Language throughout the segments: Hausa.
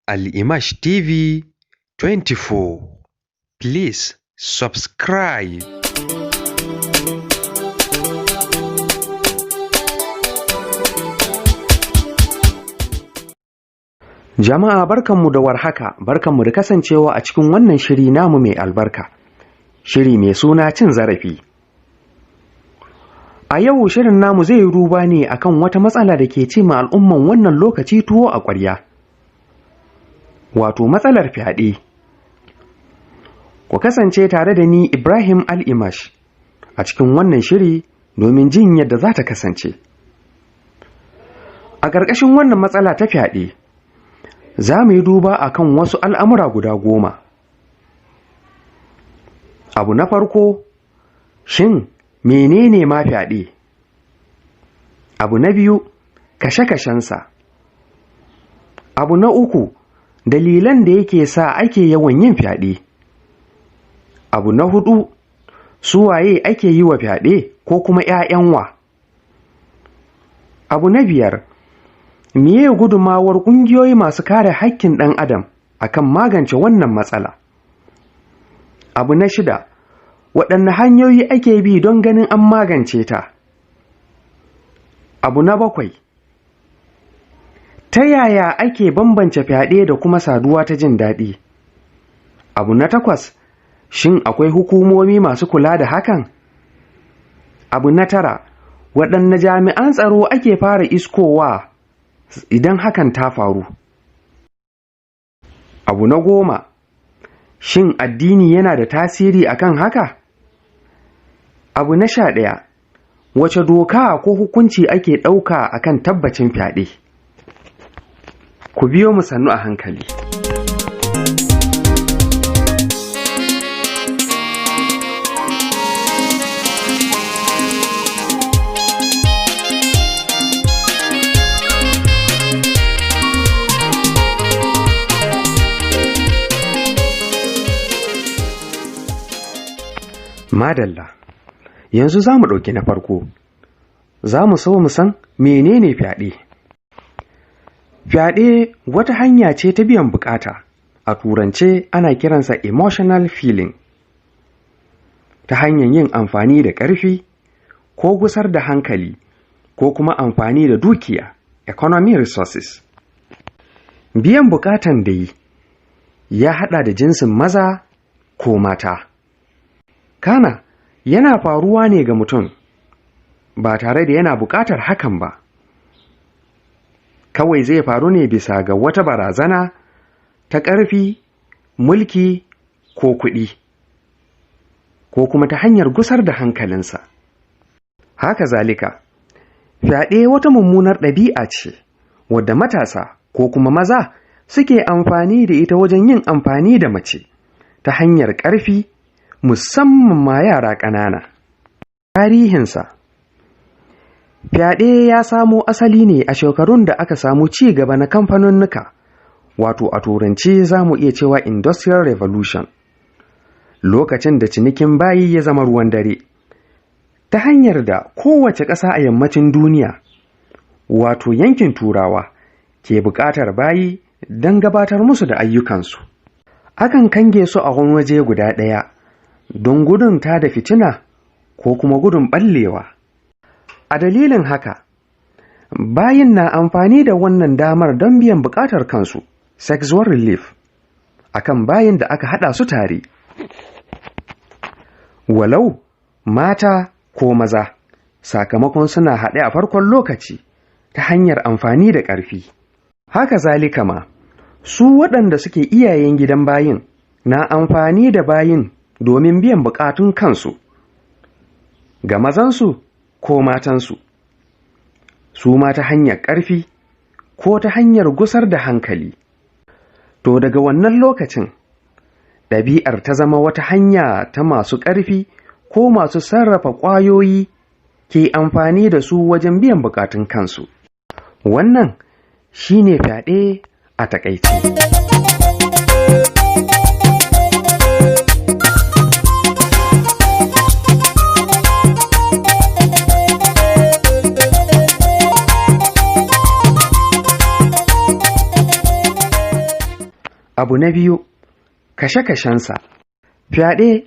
Al-Imash TV 24. Please subscribe. Jama'a barkanmu da warhaka, barkanmu da kasancewa a cikin wannan shiri namu mai albarka. Shiri mai suna cin zarafi. A yau shirin namu zai yi duba ne akan wata matsala da ke ci ma al'umman wannan lokaci tuwo a ƙwarya. Wato matsalar fyaɗe. Ku kasance tare da ni Ibrahim Al-Imash a cikin wannan shiri domin jin yadda za ta kasance. A ƙarƙashin wannan matsala ta fyaɗe, za mu yi duba a kan wasu al'amura guda 10. Abu na farko, shin menene ma fyaɗe? Abu na biyu, kashe-kashensa. Abu na uku, dalilan da yake sa ake yawan yin fyaɗe. Abu na huɗu, suwaye ake yi wa fyaɗe ko kuma ‘ya'yanwa. Abu na biyar, miye gudumawar ƙungiyoyi masu kare haƙƙin ɗan adam akan magance wannan matsala? Abu na shida, waɗanne hanyoyi ake bi don ganin an magance ta? Abu na bakwai, ta yaya ake bambance fyaɗe da kuma saduwa ta jin daɗi? Abu na takwas, shin akwai hukumomi masu kula da hakan? Abu na tara, waɗanne jami'an tsaro ake fara iskowa idan hakan ta faru? Abu na 10, shin addini yana da tasiri akan haka? Abu na 11, wace doka ko hukunci ake ɗauka akan tabbacin fyaɗe? Ku biyo mu sannu a hankali. Madalla, yanzu za mu ɗauki na farko. Za mu so mu san menene fyaɗe. Fyaɗe wata hanya ce ta biyan bukata. A turance ana kiransa emotional feeling. Ta hanyar yin amfani da ƙarfi ko gusar da hankali ko kuma amfani da dukiya, economy resources. Biyan bukatan da ya haɗa da jinsin maza ko mata. Kana yana faruwa ne ga mutum ba tare da yana buƙatar hakan ba. Kawai zai faru ne bisa ga wata barazana ta ƙarfi, mulki ko kuɗi, ko kuma ta hanyar gusar da hankalinsa. Haka zalika, fyaɗe wata mummunar ɗabi'a ce wadda matasa ko kuma maza suke amfani da ita wajen yin amfani da mace ta hanyar ƙarfi, musamman ma yara ƙanana. Tarihinsa. Fyaɗe ya samo asali ne a shekarun da aka samu ci gaba na kamfanunnuka, wato a turanci za mu iya cewa Industrial Revolution, lokacin da cinikin bayi ya zama ruwan dare, ta hanyar da kowace ƙasa a yammacin duniya, wato yankin Turawa, ke buƙatar bayi don gabatar musu da ayyukansu. Akan kange su a wani waje guda ɗaya don gudun ta da fitina ko kuma gudun ɓallewa. A dalilin haka, bayin na amfani da wannan damar don biyan buƙatar kansu, sexual relief, akan bayin da aka haɗa su tare. Walau mata ko maza, sakamakon suna haɗe a farkon lokaci ta hanyar amfani da ƙarfi. Haka zalika ma, su waɗanda suke iyayen gidan bayin na amfani da bayin domin biyan bukatun kansu, ga mazansu ko matansu, su ma ta hanyar ƙarfi ko ta hanyar gusar da hankali. To daga wannan lokacin, ɗabi'ar ta zama wata hanya ta masu ƙarfi ko masu sarrafa ƙwayoyi ke amfani da su wajen biyan bukatun kansu. Wannan shi ne fyaɗe a taƙaice. Abu na biyu, kashe-kashensa. Fyaɗe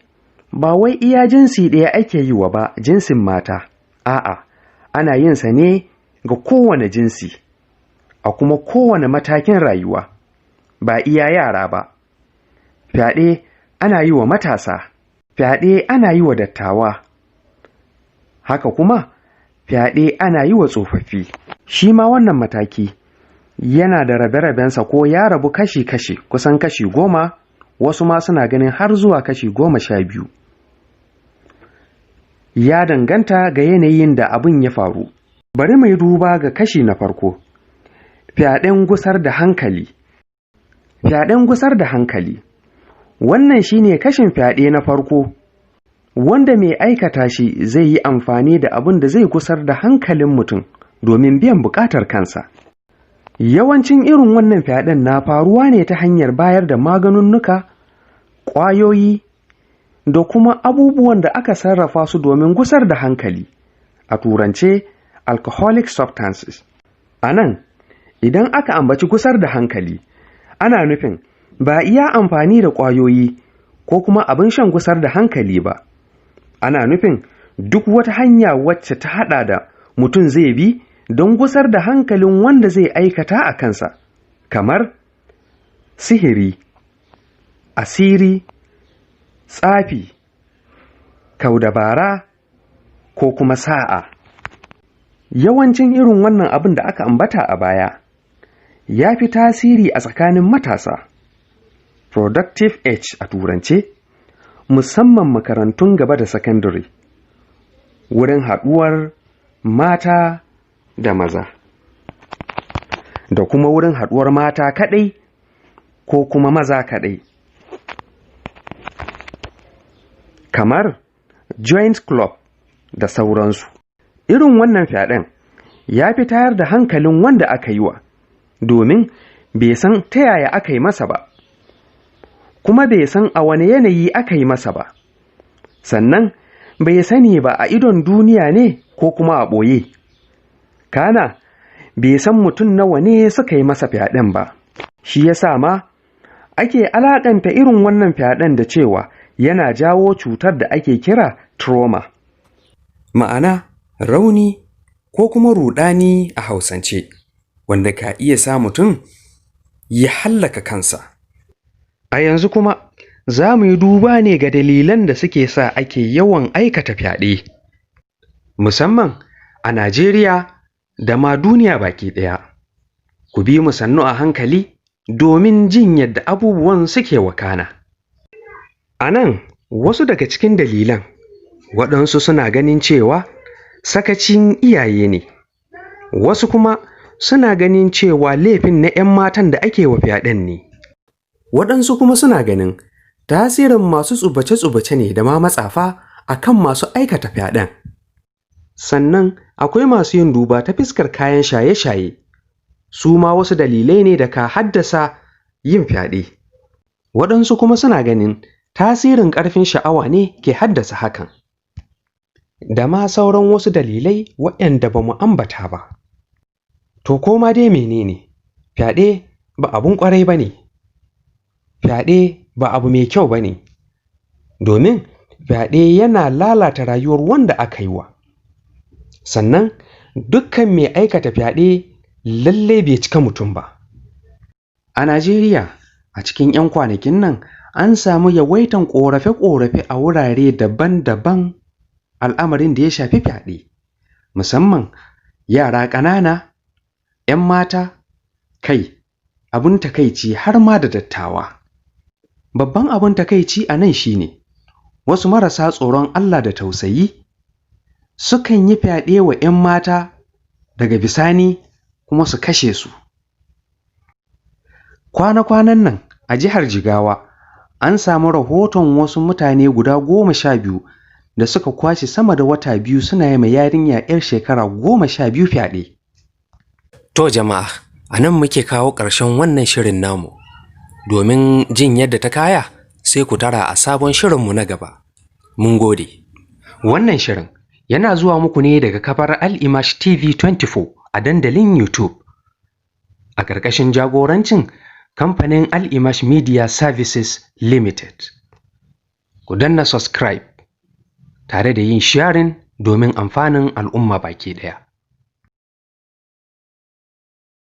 ba wai iya jinsi ɗaya ake yi wa ba, jinsin mata. A'a, ana yin sa ne ga kowane jinsi, a kuma kowane matakin rayuwa, ba iya yara ba. Fyaɗe ana yi wa matasa, fyaɗe ana yi wa dattawa, haka kuma fyaɗe ana yi wa tsofaffi. Shi ma wannan mataki yana da rabe-rabensa ko ya rabu kashi-kashi, kusan kashi 10, wasu ma suna ganin har zuwa kashi 12. Ya danganta ga yanayin da abin ya faru. Bari mai duba ga kashi na farko, fyaɗen gusar da hankali. Fyaɗen gusar da hankali, wannan shine kashin fyaɗe na farko, wanda mai aikata shi zai yi amfani da abin da zai gusar da hankalin mutum domin biyan buƙatar kansa. Yawancin irin wannan fyaɗen na faruwa ne ta hanyar bayar da maganunnuka, ƙwayoyi, da kuma abubuwan da aka sarrafa su domin gusar da hankali, a turance alcoholic substances. A nan, idan aka ambaci gusar da hankali, ana nufin ba iya amfani da ƙwayoyi ko kuma abin shan gusar da hankali ba. Ana nufin duk wata hanya wacce ta haɗa da mutum zai bi don gusar da hankalin wanda zai aikata a kansa, kamar sihiri, asiri, tsafi, kaudabara ko kuma sa'a. Yawancin irin wannan abin da aka ambata a baya ya fi tasiri a tsakanin matasa, productive age a turance, musamman makarantun gaba da sakandare, wurin haɗuwar mata da maza, da kuma wurin haɗuwar mata kaɗai ko kuma maza kaɗai, kamar joint club da sauransu. Irin wannan fyaɗen ya fi tayar da hankalin wanda aka yi wa, domin bai san ta yaya aka yi masa ba, kuma bai san a wane yanayi aka yi masa ba, sannan bai sani ba a idon duniya ne ko kuma a ɓoye. Kana bai san mutum nawa ne suka yi masa fyaɗen ba. Shi ya sa ma ake alaƙanta irin wannan fyaɗen da cewa yana jawo cutar da ake kira trauma, ma'ana rauni ko kuma ruɗani a Hausance, wanda ka iya sa mutum ya hallaka kansa. A yanzu kuma za mu yi duba ne ga dalilan da suke sa ake yawan aikata fyaɗe, musamman a Najeriya da ma duniya baki ɗaya. Ku bi mu sannu a hankali domin jin yadda abubuwan suke wakana. A nan wasu daga cikin dalilan, waɗansu suna ganin cewa sakacin iyaye ne, wasu kuma suna ganin cewa laifin na 'yan matan da ake wa fyaɗen ne, waɗansu kuma suna ganin tasirin masu tsubace-tsubace ne da ma matsafa a kan masu aikata fyaɗen. Sannan akwai masu yin duba ta fiskar kayan shaye-shaye, su ma wasu dalilai ne da ka haddasa yin fyaɗe. Waɗansu kuma suna ganin tasirin ƙarfin sha'awa ne ke haddasa hakan, da ma sauran wasu dalilai waɗanda ba mu ambata ba. To koma dai menene, fyaɗe ba abun ƙwarai ba ne, fyaɗe ba abu mai kyau ba ne, domin fyaɗe yana lalata rayuwar wanda aka yi wa. Sannan dukkan mai aikata fyaɗe lalle bai cika mutum ba. A Najeriya a cikin 'yan kwanakin nan an samu yawaitan ƙorafe-ƙorafe a wurare daban-daban, al'amarin da ya shafi fyaɗe, musamman yara ƙanana, 'yan mata, kai abin takaici har ma da dattawa. Babban abin takaici a nan shine wasu marasa tsoron Allah da tausayi sukan yi fyaɗe wa 'yan mata daga bisani kuma su kashe su. Kwana-kwanan nan a jihar Jigawa an samu rahoton wasu mutane guda 12 da suka kwashe sama da wata 2 suna yi ma yarinya 'yar shekara 12 fyaɗe. To jama'a, a nan muke kawo ƙarshen wannan shirin namu. Domin jin yadda ta kaya, sai ku tara a sabon shirinmu na gaba. Mun gode. Wannan shirin yana zuwa muku ne daga kafar Al-Imash TV 24 a dandalin YouTube, a ƙarƙashin jagorancin kamfanin Al-Imash Media Services Limited. Ku danna subscribe tare da yin sharing domin amfanin al'umma baki ɗaya.